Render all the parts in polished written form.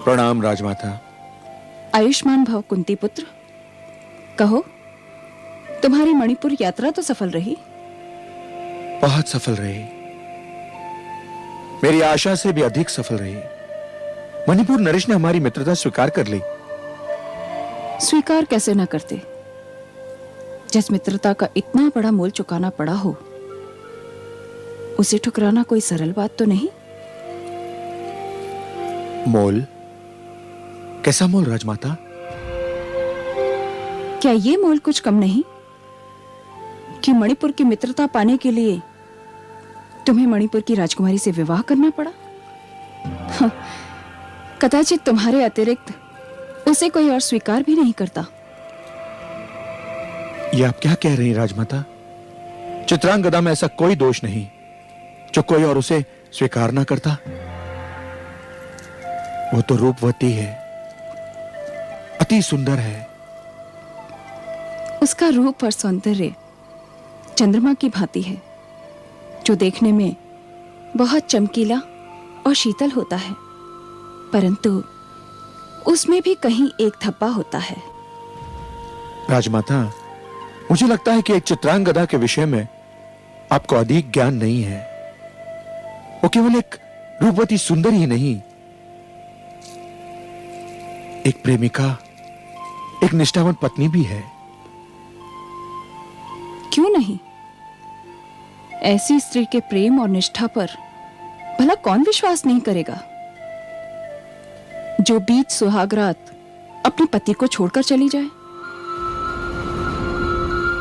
प्रणाम राजमाता। आयुष्मान भव कुंती पुत्र। कहो, तुम्हारी मणिपुर यात्रा तो सफल रही? बहुत सफल रही, मेरी आशा से भी अधिक सफल रही। मणिपुर नरेश ने हमारी मित्रता स्वीकार कर ली। स्वीकार कैसे न करते, जिस मित्रता का इतना बड़ा मोल चुकाना पड़ा हो, उसे ठुकराना कोई सरल बात तो नहीं। मोल? कैसा मोल राजमाता? क्या ये मोल कुछ कम नहीं कि मणिपुर की मित्रता पाने के लिए तुम्हें मणिपुर की राजकुमारी से विवाह करना पड़ा? हाँ, कदाचित तुम्हारे अतिरिक्त उसे कोई और स्वीकार भी नहीं करता। ये आप क्या कह रही हैं राजमाता? चित्रांगदा में ऐसा कोई दोष नहीं जो कोई और उसे स्वीकार ना करता। वो तो रूपवती है, अति सुंदर है। उसका रूप और सौंदर्य चंद्रमा की भांति है, जो देखने में बहुत चमकीला और शीतल होता है, परंतु उसमें भी कहीं एक धब्बा होता है। राजमाता, मुझे लगता है कि एक चित्रांगदा के विषय में आपको अधिक ज्ञान नहीं है। वो केवल एक रूपवती सुंदरी ही नहीं, एक प्रेमिका, एक निष्ठावंत पत्नी भी है। क्यों नहीं? ऐसी स्त्री के प्रेम और निष्ठा पर भला कौन विश्वास नहीं करेगा, जो बीच सुहागरात अपने पति को छोड़कर चली जाए।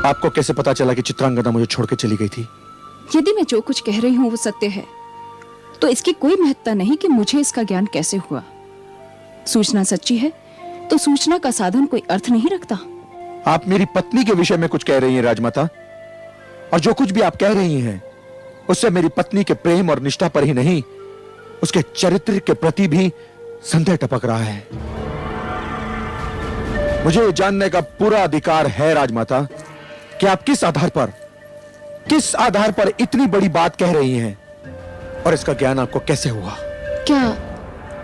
आपको कैसे पता चला कि चित्रांगदा मुझे छोड़ के चली गई थी? यदि मैं जो कुछ कह रही हूं वो सत्य है, तो इसकी कोई महत्ता नहीं कि मुझे इसका ज्ञान कैसे हुआ। सूचना सच्ची है तो सूचना का साधन कोई अर्थ नहीं रखता। आप मेरी पत्नी के विषय में कुछ कह रही हैं राजमाता, और जो कुछ भी आप कह रही हैं उससे मेरी पत्नी के प्रेम और निष्ठा पर ही नहीं, उसके चरित्र के प्रति भी संदेह टपक रहा है। मुझे जानने का पूरा अधिकार है राजमाता कि आप किस आधार पर इतनी बड़ी बात कह रही हैं, और इसका ज्ञान आपको कैसे हुआ? क्या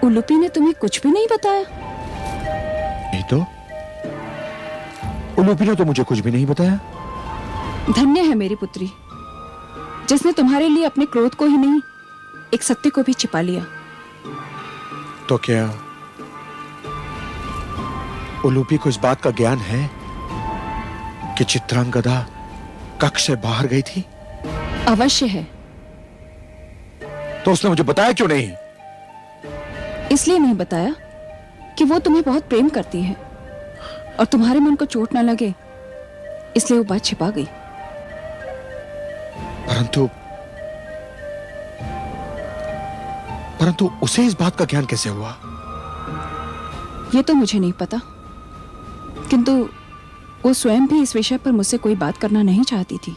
उलूपी ने तुम्हें कुछ भी नहीं बताया? नहीं तो उलूपी ने तो मुझे कुछ भी नहीं बताया। धन्य है मेरी पुत्री, जिसने तुम्हारे लिए अपने क्रोध को ही नहीं, एक सत्य को भी छिपा लिया। तो क्या उलूपी को इस बात का ज्ञान है कि चित्रांगदा कक्ष से बाहर गई थी? अवश्य है। तो उसने मुझे बताया क्यों नहीं? इसलिए नहीं बताया कि वो तुम्हें बहुत प्रेम करती है और तुम्हारे मन को चोट ना लगे, इसलिए वो बात छिपा गई। परंतु उसे इस बात का ज्ञान कैसे हुआ? ये तो मुझे नहीं पता, किंतु वो स्वयं भी इस विषय पर मुझसे कोई बात करना नहीं चाहती थी।